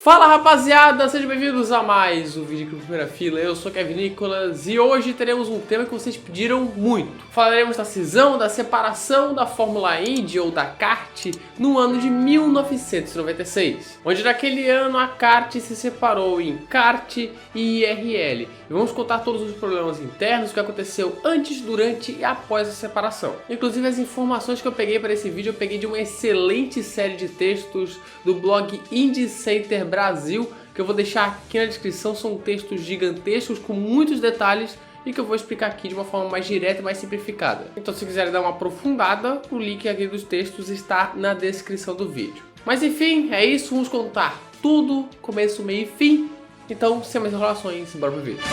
Fala rapaziada, sejam bem-vindos a mais um vídeo aqui na primeira fila. Eu sou Kevin Nicolas e hoje teremos um tema que vocês pediram muito. Falaremos da cisão, da separação da Fórmula Indy ou da kart no ano de 1996, onde naquele ano a kart se separou em kart e IRL. E vamos contar todos os problemas internos, o que aconteceu antes, durante e após a separação. Inclusive as informações que eu peguei para esse vídeo eu peguei de uma excelente série de textos do blog Indy Center Brasil, que eu vou deixar aqui na descrição. São textos gigantescos com muitos detalhes e que eu vou explicar aqui de uma forma mais direta e mais simplificada. Então se quiserem dar uma aprofundada, o link aqui dos textos está na descrição do vídeo. Mas enfim, é isso, vamos contar tudo, começo, meio e fim. Então, sem mais enrolações, bora pro vídeo.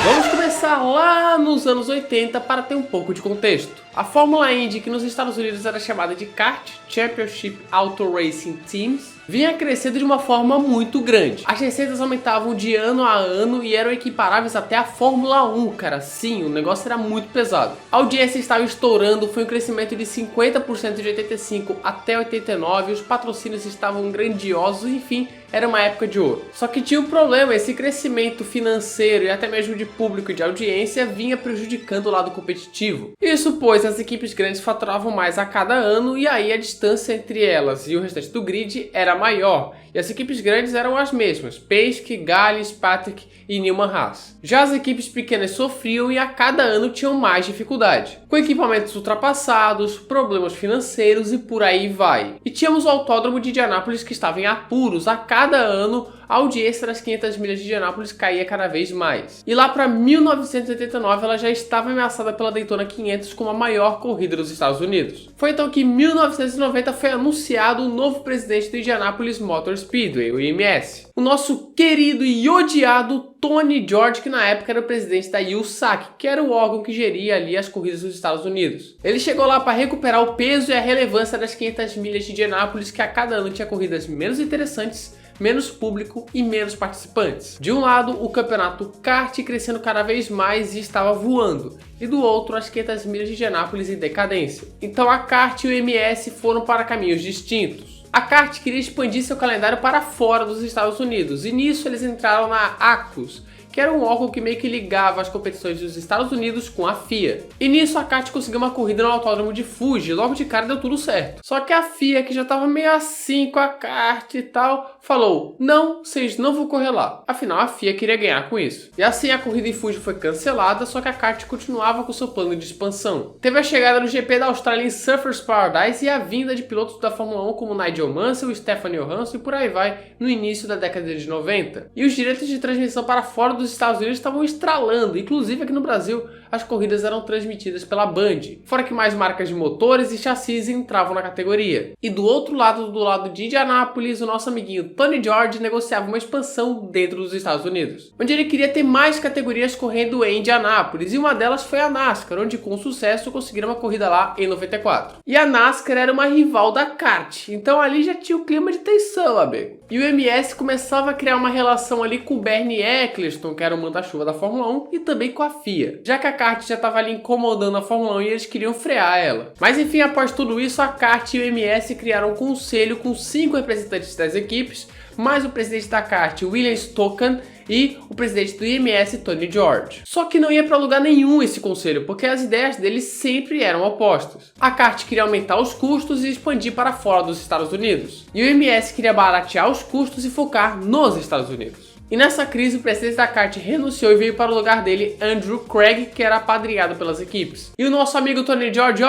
Vamos começar lá nos anos 80 para ter um pouco de contexto. A Fórmula Indy, que nos Estados Unidos era chamada de Kart Championship Auto Racing Teams, vinha crescendo de uma forma muito grande. As receitas aumentavam de ano a ano e eram equiparáveis até a Fórmula 1, cara. Sim, o negócio era muito pesado. A audiência estava estourando, foi um crescimento de 50% de 85 até 89, os patrocínios estavam grandiosos, enfim, era uma época de ouro. Só que tinha um problema, esse crescimento financeiro e até mesmo de público e de audiência vinha prejudicando o lado competitivo. Isso pois as equipes grandes faturavam mais a cada ano e aí a distância entre elas e o restante do grid era maior. E as equipes grandes eram as mesmas, Penske, Galles, Patrick e Newman Haas. Já as equipes pequenas sofriam e a cada ano tinham mais dificuldade, com equipamentos ultrapassados, problemas financeiros e por aí vai. E tínhamos o Autódromo de Indianápolis que estava em apuros. A cada ano a audiência das 500 milhas de Indianápolis caía cada vez mais. E lá para 1989 ela já estava ameaçada pela Daytona 500 como a maior corrida dos Estados Unidos. Foi então que em 1990 foi anunciado o novo presidente do Indianapolis Motor Speedway, o IMS. O nosso querido e odiado Tony George, que na época era o presidente da USAC, que era o órgão que geria ali as corridas dos Estados Unidos. Ele chegou lá para recuperar o peso e a relevância das 500 milhas de Indianápolis, que a cada ano tinha corridas menos interessantes, menos público e menos participantes. De um lado, o campeonato kart crescendo cada vez mais e estava voando, e do outro, as 500 milhas de Indianápolis em decadência. Então a kart e o MS foram para caminhos distintos. A kart queria expandir seu calendário para fora dos Estados Unidos, e nisso eles entraram na ACUS, que era um órgão que meio que ligava as competições dos Estados Unidos com a FIA. E nisso a kart conseguiu uma corrida no autódromo de Fuji, logo de cara deu tudo certo. Só que a FIA, que já estava meio assim com a kart e tal, falou: não, vocês não vão correr lá. Afinal, a FIA queria ganhar com isso. E assim a corrida em Fuji foi cancelada, só que a kart continuava com seu plano de expansão. Teve a chegada no GP da Austrália em Surfers Paradise e a vinda de pilotos da Fórmula 1 como Nigel Mansell, Stefano Johansson e por aí vai, no início da década de 90. E os direitos de transmissão para fora dos Estados Unidos estavam estralando, inclusive aqui no Brasil as corridas eram transmitidas pela Band, fora que mais marcas de motores e chassis entravam na categoria. E do outro lado, do lado de Indianápolis, o nosso amiguinho Tony George negociava uma expansão dentro dos Estados Unidos, onde ele queria ter mais categorias correndo em Indianápolis, e uma delas foi a NASCAR, onde com sucesso conseguiram uma corrida lá em 94. E a NASCAR era uma rival da kart, então ali já tinha o clima de tensão, amigo. E o MS começava a criar uma relação ali com o Bernie Eccleston, que era o manda-chuva da Fórmula 1, e também com a FIA, já que a kart já estava ali incomodando a Fórmula 1 e eles queriam frear ela. Mas enfim, após tudo isso, a kart e o MS criaram um conselho com 5 representantes das equipes, mais o presidente da kart, William Stokan, e o presidente do IMS, Tony George. Só que não ia para lugar nenhum esse conselho, porque as ideias deles sempre eram opostas. A kart queria aumentar os custos e expandir para fora dos Estados Unidos, e o IMS queria baratear os custos e focar nos Estados Unidos. E nessa crise, o presidente da kart renunciou e veio para o lugar dele Andrew Craig, que era apadrinhado pelas equipes. E o nosso amigo Tony George,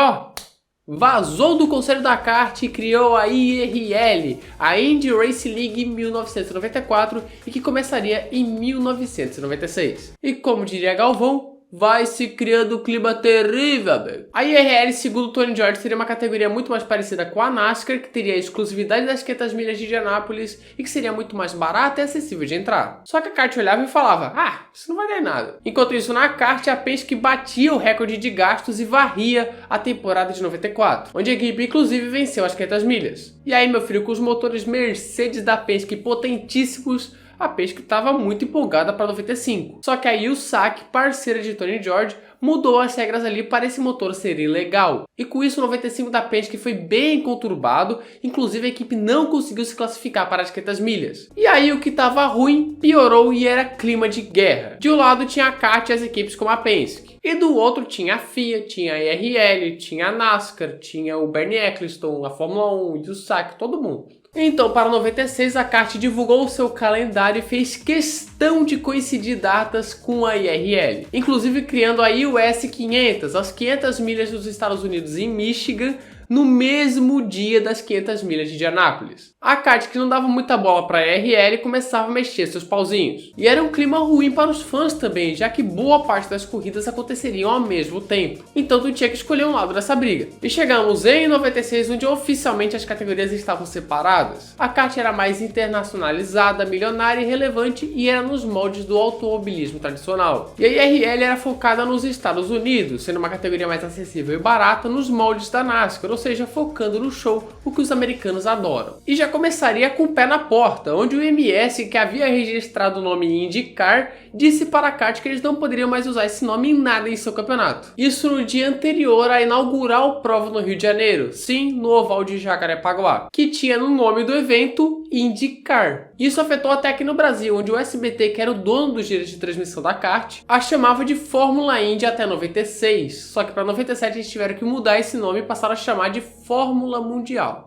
vazou do conselho da kart e criou a IRL, a Indy Racing League, em 1994 e que começaria em 1996. E como diria Galvão, vai se criando um clima terrível, velho. A IRL, segundo Tony George, seria uma categoria muito mais parecida com a NASCAR, que teria a exclusividade das 500 milhas de Indianápolis e que seria muito mais barata e acessível de entrar. Só que a kart olhava e falava: isso não vai dar em nada. Enquanto isso, na kart, a Penske batia o recorde de gastos e varria a temporada de 94, onde a equipe inclusive venceu as 500 milhas. E aí, meu filho, com os motores Mercedes da Penske potentíssimos, a Penske estava muito empolgada para 95. Só que aí o USAC, parceira de Tony George, mudou as regras ali para esse motor ser ilegal. E com isso o 95 da Penske foi bem conturbado, inclusive a equipe não conseguiu se classificar para as 500 milhas. E aí o que estava ruim piorou e era clima de guerra. De um lado tinha a kart e as equipes como a Penske. E do outro tinha a FIA, tinha a IRL, tinha a NASCAR, tinha o Bernie Ecclestone, a Fórmula 1, o Sack, todo mundo. Então, para 96, a kart divulgou o seu calendário e fez questão de coincidir datas com a IRL, inclusive criando a US 500, as 500 milhas dos Estados Unidos em Michigan, no mesmo dia das 500 milhas de Indianápolis. A kart, que não dava muita bola para a IRL, começava a mexer seus pauzinhos. E era um clima ruim para os fãs também, já que boa parte das corridas aconteceriam ao mesmo tempo. Então tu tinha que escolher um lado dessa briga. E chegamos em 96, onde oficialmente as categorias estavam separadas. A kart era mais internacionalizada, milionária e relevante, e era nos moldes do automobilismo tradicional. E a IRL era focada nos Estados Unidos, sendo uma categoria mais acessível e barata nos moldes da NASCAR, ou seja, focando no show, o que os americanos adoram. E já começaria com o pé na porta, onde o MS, que havia registrado o nome IndyCar, disse para a kart que eles não poderiam mais usar esse nome em nada em seu campeonato. Isso no dia anterior a inaugurar o prova no Rio de Janeiro, sim, no oval de Jacarepaguá, que tinha no nome do evento IndyCar. Isso afetou até aqui no Brasil, onde o SBT, que era o dono dos direitos de transmissão da kart, a chamava de Fórmula Indy até 96, só que para 97 eles tiveram que mudar esse nome e passaram a chamar de Fórmula Mundial.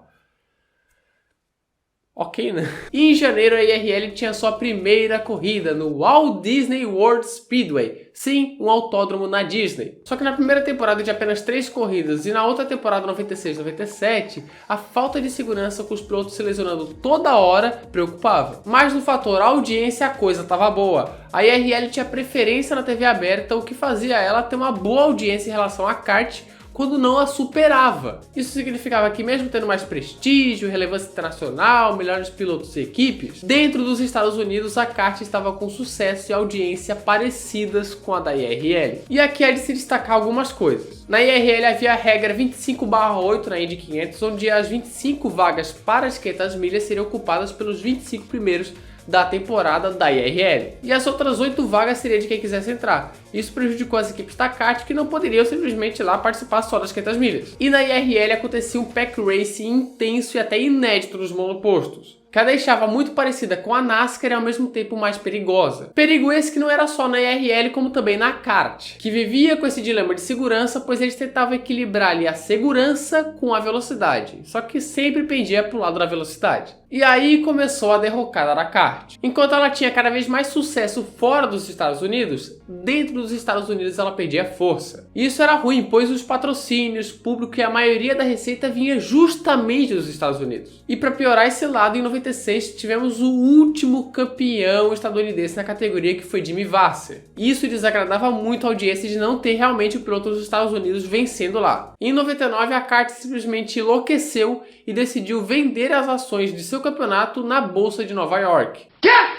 Ok, né? E em janeiro a IRL tinha sua primeira corrida no Walt Disney World Speedway. Sim, um autódromo na Disney. Só que na primeira temporada de apenas 3 corridas e na outra temporada 96-97, a falta de segurança com os pilotos se lesionando toda hora preocupava. Mas no fator audiência a coisa estava boa. A IRL tinha preferência na TV aberta, o que fazia ela ter uma boa audiência em relação à kart, quando não a superava. Isso significava que mesmo tendo mais prestígio, relevância internacional, melhores pilotos e equipes, dentro dos Estados Unidos a kart estava com sucesso e audiência parecidas com a da IRL. E aqui é de se destacar algumas coisas. Na IRL havia a regra 25/8 na Indy 500, onde as 25 vagas para as 500 milhas seriam ocupadas pelos 25 primeiros da temporada da IRL. E as outras 8 vagas seriam de quem quisesse entrar. Isso prejudicou as equipes da kart, que não poderiam simplesmente ir lá participar só das 500 milhas. E na IRL acontecia um pack race intenso e até inédito nos monopostos, que a deixava muito parecida com a NASCAR e ao mesmo tempo mais perigosa. Perigo esse que não era só na IRL como também na kart, que vivia com esse dilema de segurança, pois eles tentavam equilibrar ali a segurança com a velocidade, só que sempre pendia para o lado da velocidade. E aí começou a derrocada da kart. Enquanto ela tinha cada vez mais sucesso fora dos Estados Unidos, dentro dos Estados Unidos ela perdia força. E isso era ruim, pois os patrocínios, público e a maioria da receita vinha justamente dos Estados Unidos. E para piorar esse lado, em 96 tivemos o último campeão estadunidense na categoria, que foi Jimmy Vasser. Isso desagradava muito a audiência de não ter realmente o piloto dos Estados Unidos vencendo lá. Em 99 a kart simplesmente enlouqueceu e decidiu vender as ações de seu campeonato na Bolsa de Nova York.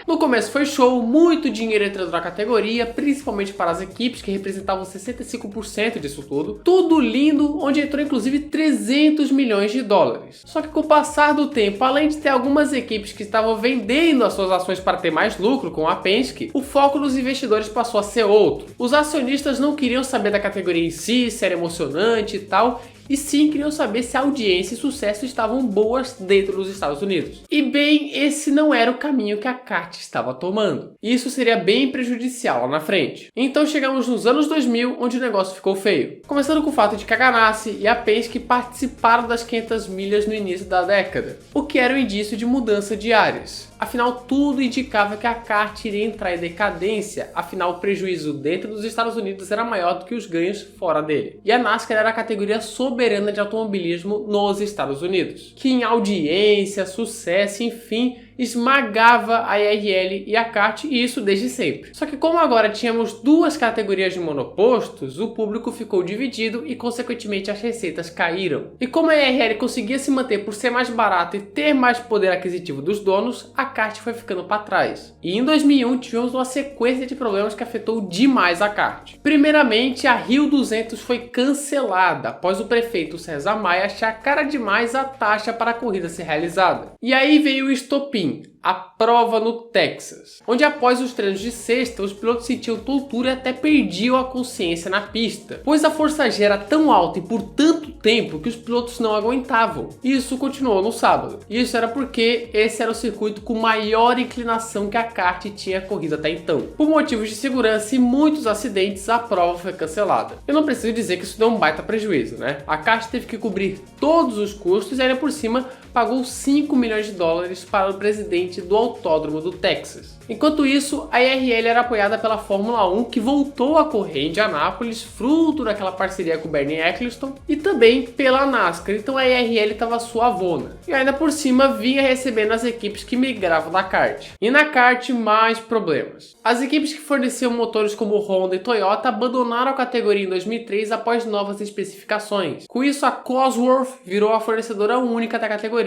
No começo foi show, muito dinheiro entrando na categoria, principalmente para as equipes que representavam 65% disso tudo. Tudo lindo, onde entrou inclusive 300 milhões de dólares. Só que com o passar do tempo, além de ter algumas equipes que estavam vendendo as suas ações para ter mais lucro, como a Penske, o foco dos investidores passou a ser outro. Os acionistas não queriam saber da categoria em si, se era emocionante e tal, e sim queriam saber se a audiência e sucesso estavam boas dentro dos Estados Unidos. E bem, esse não era o caminho que a kart estava tomando. Isso seria bem prejudicial lá na frente. Então chegamos nos anos 2000, onde o negócio ficou feio. Começando com o fato de que a Ganassi e a Penske participaram das 500 milhas no início da década, o que era um indício de mudança de áreas. Afinal, tudo indicava que a kart iria entrar em decadência, afinal o prejuízo dentro dos Estados Unidos era maior do que os ganhos fora dele. E a NASCAR era a categoria soberana de automobilismo nos Estados Unidos, que em audiência, sucesso, enfim, esmagava a IRL e a kart, e isso desde sempre. Só que como agora tínhamos 2 categorias de monopostos, o público ficou dividido e consequentemente as receitas caíram. E como a IRL conseguia se manter por ser mais barato e ter mais poder aquisitivo dos donos, a kart foi ficando para trás. E em 2001 tivemos uma sequência de problemas que afetou demais a kart. Primeiramente, a Rio 200 foi cancelada após o prefeito César Maia achar cara demais a taxa para a corrida ser realizada. E aí veio o estopim. a prova no Texas, onde após os treinos de sexta, os pilotos sentiam tontura e até perdiam a consciência na pista, pois a força G era tão alta e por tanto tempo que os pilotos não aguentavam. Isso continuou no sábado. Isso era porque esse era o circuito com maior inclinação que a kart tinha corrido até então. Por motivos de segurança e muitos acidentes, a prova foi cancelada. Eu não preciso dizer que isso deu um baita prejuízo, né? A kart teve que cobrir todos os custos e ainda por cima pagou 5 milhões de dólares para o presidente do autódromo do Texas. Enquanto isso, a IRL era apoiada pela Fórmula 1, que voltou a correr em Indianápolis, fruto daquela parceria com o Bernie Ecclestone, e também pela NASCAR, então a IRL estava suavona. E ainda por cima vinha recebendo as equipes que migravam da kart. E na kart, mais problemas. As equipes que forneciam motores como Honda e Toyota abandonaram a categoria em 2003 após novas especificações. Com isso, a Cosworth virou a fornecedora única da categoria.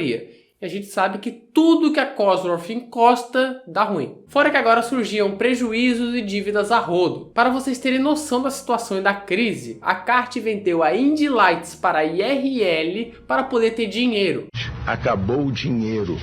E a gente sabe que tudo que a Cosworth encosta dá ruim. Fora que agora surgiam prejuízos e dívidas a rodo. Para vocês terem noção da situação e da crise, a kart vendeu a Indy Lights para a IRL para poder ter dinheiro. Acabou o dinheiro.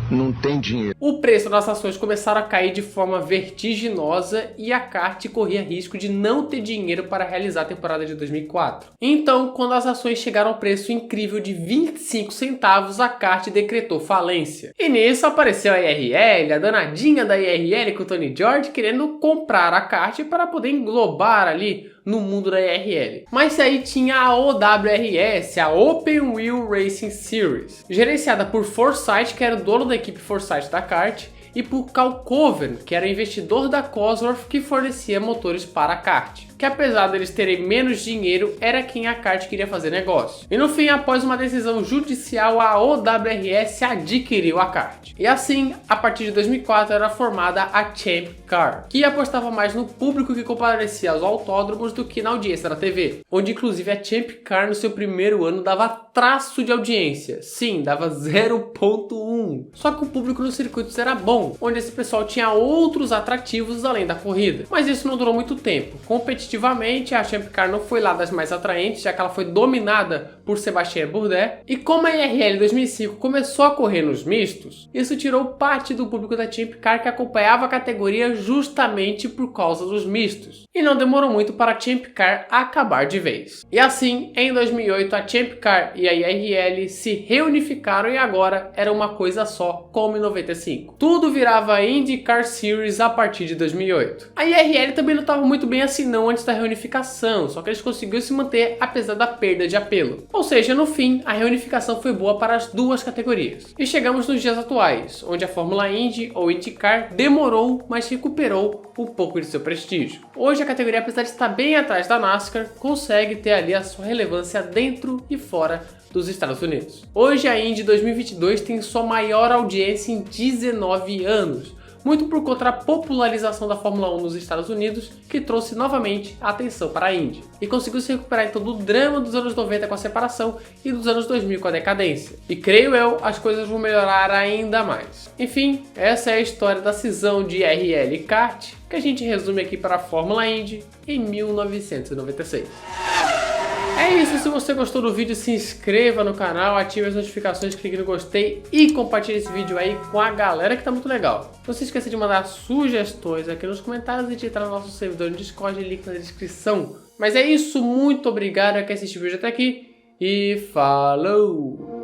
Não tem dinheiro. O preço das ações começaram a cair de forma vertiginosa e a kart corria risco de não ter dinheiro para realizar a temporada de 2004. Então, quando as ações chegaram ao preço incrível de 25 centavos, a kart decretou falência. E nisso apareceu a IRL, a danadinha da IRL com o Tony George querendo comprar a kart para poder englobar ali no mundo da IRL. Mas aí tinha a OWRS, a Open Wheel Racing Series, gerenciada por Forsythe, que era o dono da equipe Forsythe da kart, e por Cal Coven, que era investidor da Cosworth, que fornecia motores para a kart, que apesar deles terem menos dinheiro, era quem a kart queria fazer negócio. E no fim, após uma decisão judicial, a OWRS adquiriu a kart. E assim, a partir de 2004 era formada a Champ Car, que apostava mais no público que comparecia aos autódromos do que na audiência da TV, onde inclusive a Champ Car no seu primeiro ano dava traço de audiência. Sim, dava 0.1. Só que o público nos circuitos era bom, onde esse pessoal tinha outros atrativos além da corrida. Mas isso não durou muito tempo. Competitivamente, a Champ Car não foi lá das mais atraentes, já que ela foi dominada por Sébastien Bourdais. E como a IRL 2005 começou a correr nos mistos, isso tirou parte do público da Champ Car que acompanhava a categoria justamente por causa dos mistos. E não demorou muito para a Champ Car acabar de vez. E assim, em 2008, a Champ Car e a IRL se reunificaram e agora era uma coisa só, como em 95. Tudo virava IndyCar Series a partir de 2008. A IRL também não estava muito bem assim não antes da reunificação, só que eles conseguiram se manter apesar da perda de apelo. Ou seja, no fim, a reunificação foi boa para as duas categorias. E chegamos nos dias atuais, onde a Fórmula Indy ou IndyCar demorou, mas recuperou um pouco de seu prestígio. Hoje a categoria, apesar de estar bem atrás da NASCAR, consegue ter ali a sua relevância dentro e fora dos Estados Unidos. Hoje a Indy 2022 tem sua maior audiência em 19 anos, muito por conta da popularização da Fórmula 1 nos Estados Unidos, que trouxe novamente a atenção para a Indy, e conseguiu se recuperar então do drama dos anos 90 com a separação e dos anos 2000 com a decadência. E creio eu, as coisas vão melhorar ainda mais. Enfim, essa é a história da cisão de IRL e kart, que a gente resume aqui para a Fórmula Indy em 1996. É isso, se você gostou do vídeo, se inscreva no canal, ative as notificações, clique no gostei e compartilhe esse vídeo aí com a galera que tá muito legal. Não se esqueça de mandar sugestões aqui nos comentários e de entrar no nosso servidor no Discord, link na descrição. Mas é isso, muito obrigado a quem assistiu o vídeo até aqui e falou!